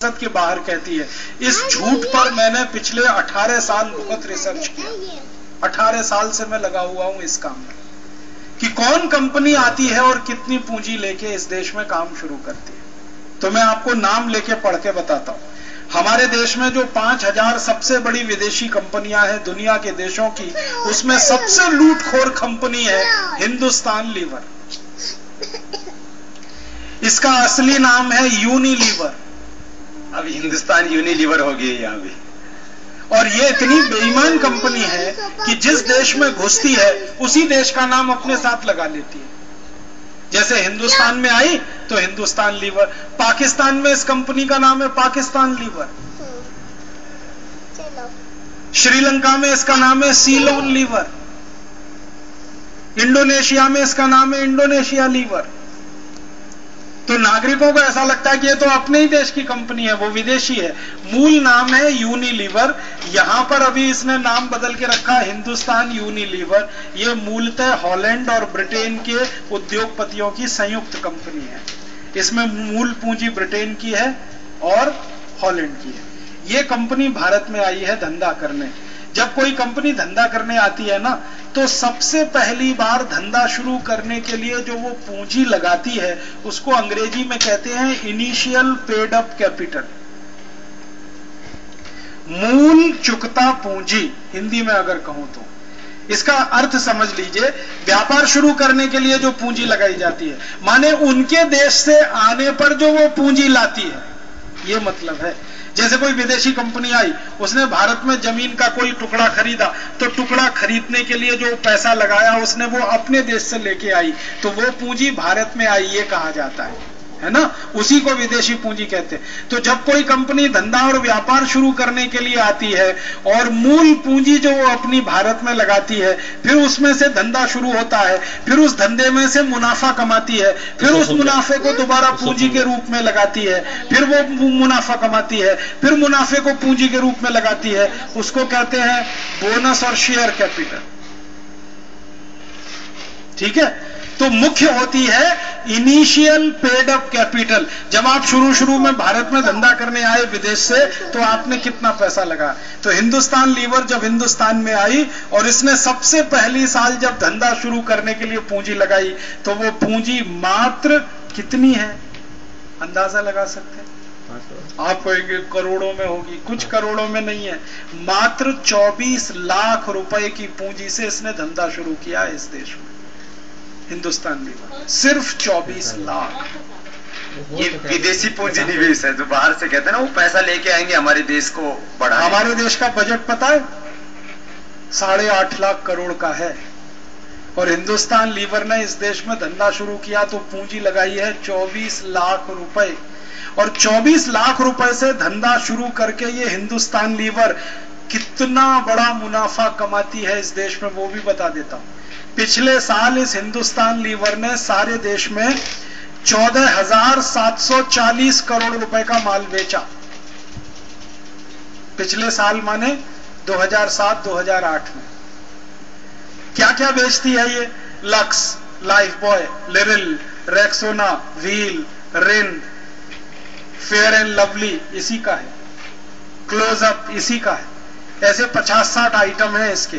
के बाहर कहती है। इस झूठ पर मैंने पिछले 18 साल बहुत रिसर्च किया। 18 साल से मैं लगा हुआ हूं इस काम में कि कौन कंपनी आती है और कितनी पूंजी लेके इस देश में काम शुरू करती है। तो मैं आपको नाम लेके पढ़ के बताता हूं। हमारे देश में जो 5000 सबसे बड़ी विदेशी कंपनियां हैं दुनिया के देशों की, उसमें सबसे लूटखोर कंपनी है हिंदुस्तान लीवर। इसका असली नाम है यूनिलीवर। अब हिंदुस्तान यूनिलीवर हो गई यहाँ भी। और ये इतनी बेईमान कंपनी है कि जिस देश में घुसती है उसी देश का नाम अपने साथ लगा लेती है। जैसे हिंदुस्तान में आई तो हिंदुस्तान लीवर, पाकिस्तान में इस कंपनी का नाम है पाकिस्तान लीवर, श्रीलंका में इसका नाम है सीलोन लीवर, इंडोनेशिया में इसका नाम है इंडोनेशिया लीवर। तो नागरिकों को ऐसा लगता है कि ये तो अपने ही देश की कंपनी है, वो विदेशी है। मूल नाम है यूनिलीवर। यहां पर अभी इसने नाम बदल के रखा हिंदुस्तान यूनिलीवर। ये मूलतः हॉलैंड और ब्रिटेन के उद्योगपतियों की संयुक्त कंपनी है। इसमें मूल पूंजी ब्रिटेन की है और हॉलैंड की है। ये कंपनी भारत में आई है धंधा करने। जब कोई कंपनी धंधा करने आती है ना, तो सबसे पहली बार धंधा शुरू करने के लिए जो वो पूंजी लगाती है उसको अंग्रेजी में कहते हैं इनिशियल पेड अप कैपिटल, मूल चुकता पूंजी हिंदी में अगर कहूं तो। इसका अर्थ समझ लीजिए, व्यापार शुरू करने के लिए जो पूंजी लगाई जाती है, माने उनके देश से आने पर जो वो पूंजी लाती है, ये मतलब है। जैसे कोई विदेशी कंपनी आई, उसने भारत में जमीन का कोई टुकड़ा खरीदा, तो टुकड़ा खरीदने के लिए जो पैसा लगाया उसने वो अपने देश से लेके आई, तो वो पूंजी भारत में आई, ये कहा जाता है ना। उसी को विदेशी पूंजी कहते हैं। तो जब कोई कंपनी धंधा और व्यापार शुरू करने के लिए आती है और मूल पूंजी जो वो अपनी भारत में लगाती है, फिर उसमें से धंधा शुरू होता है, फिर उस धंधे में से मुनाफा कमाती है, फिर उस मुनाफे को दोबारा पूंजी के रूप में लगाती है, फिर वो मुनाफा कमाती है, फिर मुनाफे को पूंजी के रूप में लगाती है, उसको कहते हैं बोनस और शेयर कैपिटल। ठीक है। तो मुख्य होती है इनिशियल पेड अप कैपिटल। जब आप शुरू में भारत में धंधा करने आए विदेश से, तो आपने कितना पैसा लगा। तो हिंदुस्तान लीवर जब हिंदुस्तान में आई और इसने सबसे पहली साल जब धंधा शुरू करने के लिए पूंजी लगाई, तो वो पूंजी मात्र कितनी है अंदाजा लगा सकते हैं आप? करोड़ों में होगी, कुछ करोड़ों में नहीं है। मात्र 24 लाख रुपए की पूंजी से इसने धंधा शुरू किया इस देश में, हिंदुस्तान लीवर। सिर्फ 24 लाख। ये विदेशी पूंजी निवेश है जो बाहर से कहते हैं ना, वो पैसा लेके आएंगे हमारे देश को बढ़ाने। हमारे देश का बजट पता है 8.5 लाख करोड़ का है, और हिंदुस्तान लीवर ने इस देश में धंधा शुरू किया तो पूंजी लगाई है 24 लाख रुपए। और 24 लाख रुपए से धंधा शुरू करके ये हिंदुस्तान लीवर कितना बड़ा मुनाफा कमाती है इस देश में, वो भी बता देता हूं। पिछले साल इस हिंदुस्तान लीवर ने सारे देश में 14,740 करोड़ रुपए का माल बेचा। पिछले साल माने 2007-2008 में। क्या क्या बेचती है ये? Lux, life boy, Liril, Rexona, wheel, Rin, fair and lovely इसी का है, क्लोजअप इसी का है। ऐसे 50-60 आइटम है इसके।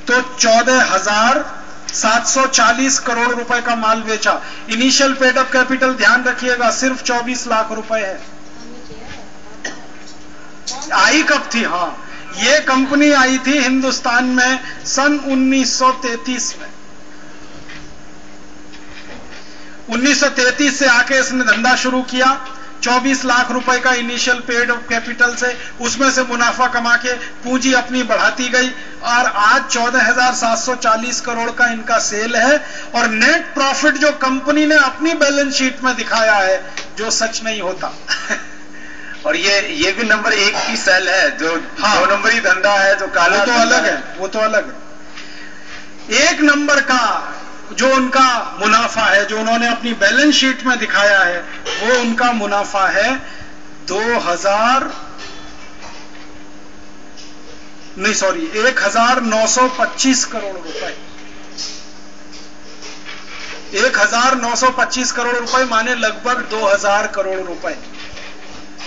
तो 14,740 करोड़ रुपए का माल बेचा। इनिशियल पेड अप कैपिटल ध्यान रखिएगा सिर्फ 24 लाख रुपए है। आई कब थी? हाँ, ये कंपनी आई थी हिंदुस्तान में सन 1933 में। 1933 से आके इसने धंधा शुरू किया 24 लाख रुपए का इनिशियल पेड अप कैपिटल से, उसमें से मुनाफा कमा के पूंजी अपनी बढ़ाती गई, और आज 14,740 करोड़ का इनका सेल है। और नेट प्रॉफिट जो कंपनी ने अपनी बैलेंस शीट में दिखाया है, जो सच नहीं होता। और ये भी नंबर 1 की सेल है, जो 2 नंबरी धंधा है, जो काला, वो तो अलग है, वो तो अलग है। 1 नंबर का जो उनका मुनाफा है, जो उन्होंने अपनी बैलेंस शीट में दिखाया है, वो उनका मुनाफा है 1925 करोड़ रुपए। 1925 करोड़ रुपए माने लगभग 2000 करोड़ रुपए।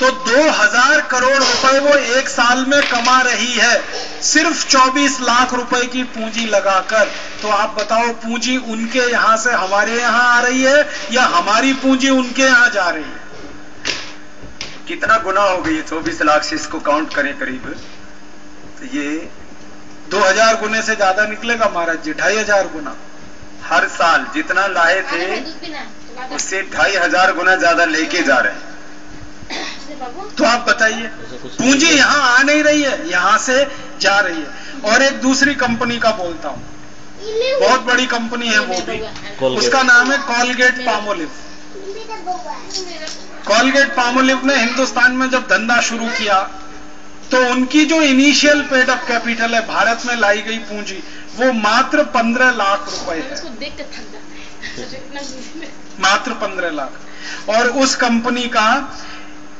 तो 2000 करोड़ रुपए वो एक साल में कमा रही है, सिर्फ 24 लाख रुपए की पूंजी लगाकर। तो आप बताओ, पूंजी उनके यहां से हमारे यहां आ रही है या हमारी पूंजी उनके यहां जा रही है? कितना गुना हो गई? 24 लाख से इसको काउंट करें करीब, तो ये 2000 गुने से ज्यादा निकलेगा महाराज जी, 2500 गुना। हर साल जितना लाए थे उससे 2500 गुना ज्यादा लेके जा रहे हैं। तो आप बताइए, पूंजी यहां आ नहीं रही है, यहां से जा रही है। और एक दूसरी कंपनी का बोलता हूं, बहुत बड़ी कंपनी है वो भी, उसका नाम है कोलगेट पामोलिव। कोलगेट पामोलिव ने हिंदुस्तान में जब धंधा शुरू किया तो उनकी जो इनिशियल पेड अप कैपिटल है, भारत में लाई गई पूंजी, वो मात्र 15 लाख रुपए है, मात्र 15 लाख। और उस कंपनी का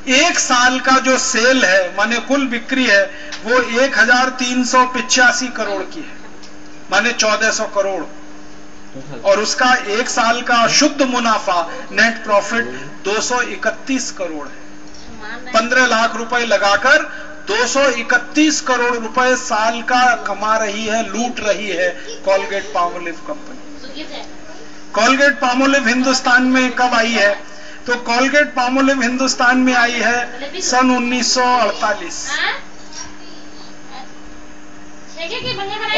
एक साल का जो सेल है, माने कुल बिक्री है, वो 1385 करोड़ की है, माने 1400 करोड़। और उसका एक साल का शुद्ध मुनाफा, नेट प्रॉफिट 231 करोड़ है। 15 लाख रुपए लगाकर 231 करोड़ रुपए साल का कमा रही है, लूट रही है Colgate Palmolive company. Colgate Palmolive Hindustan में कब आई है? तो कोलगेट पामोलिव हिंदुस्तान में आई है सन 1948।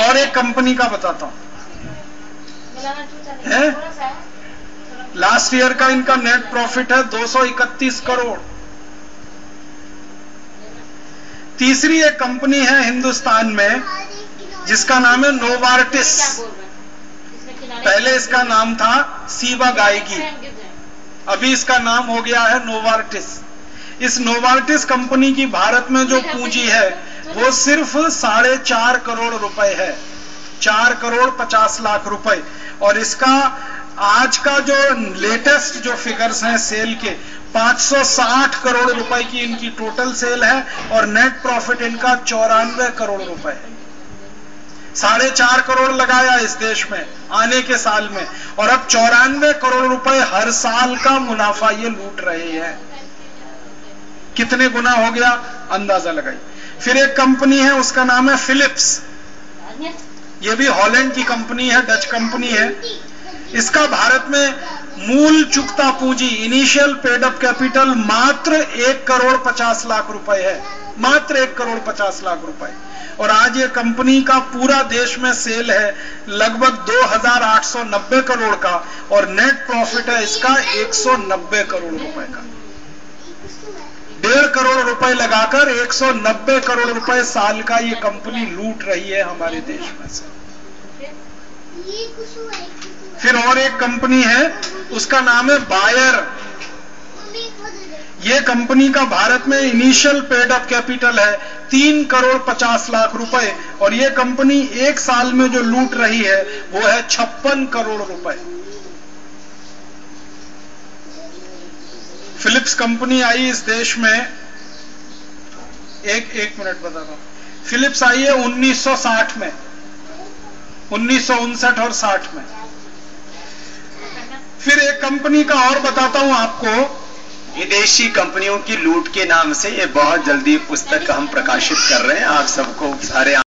और एक कंपनी का बताता हूं, है लास्ट ईयर का इनका नेट प्रॉफिट है 231 करोड़। तीसरी एक कंपनी है हिंदुस्तान में जिसका नाम है नोवार्टिस। पहले इसका नाम था सीवा गायगी, अभी इसका नाम हो गया है नोवार्टिस। इस नोवार्टिस कंपनी की भारत में जो पूंजी है वो सिर्फ 4.5 करोड़ रुपए है, 4 करोड़ 50 लाख रुपए। और इसका आज का जो लेटेस्ट जो फिगर्स हैं सेल के, 560 करोड़ रुपए की इनकी टोटल सेल है और नेट प्रॉफिट इनका 94 करोड़ रुपए है। 4.5 करोड़ लगाया इस देश में आने के साल में, और अब 94 करोड़ रुपए हर साल का मुनाफा ये लूट रहे हैं। कितने गुना हो गया अंदाजा लगाइए। फिर एक कंपनी है, उसका नाम है फिलिप्स। ये भी हॉलैंड की कंपनी है, डच कंपनी है। इसका भारत में मूल चुकता पूंजी, इनिशियल पेड अप कैपिटल मात्र 1 करोड़ 50 लाख रुपए है, मात्र 1 करोड़ 50 लाख रुपए। और आज ये कंपनी का पूरा देश में सेल है लगभग 2890 करोड़ का, और नेट प्रॉफिट है इसका 190 करोड़ रुपए का। 1.5 करोड़ रुपए लगाकर 190 करोड़ रुपए साल का ये कंपनी लूट रही है हमारे देश में से। फिर और एक कंपनी है, उसका नाम है बायर। ये कंपनी का भारत में इनिशियल पेड अप कैपिटल है 3 करोड़ 50 लाख रुपए, और ये कंपनी एक साल में जो लूट रही है वो है 56 करोड़ रुपए। फिलिप्स कंपनी आई इस देश में, एक मिनट बताता हूं। फिलिप्स आई है 1960 में, 1959 और 60 में। फिर एक कंपनी का और बताता हूं आपको, विदेशी कंपनियों की लूट के नाम से ये बहुत जल्दी पुस्तक हम प्रकाशित कर रहे हैं, आप सबको सारे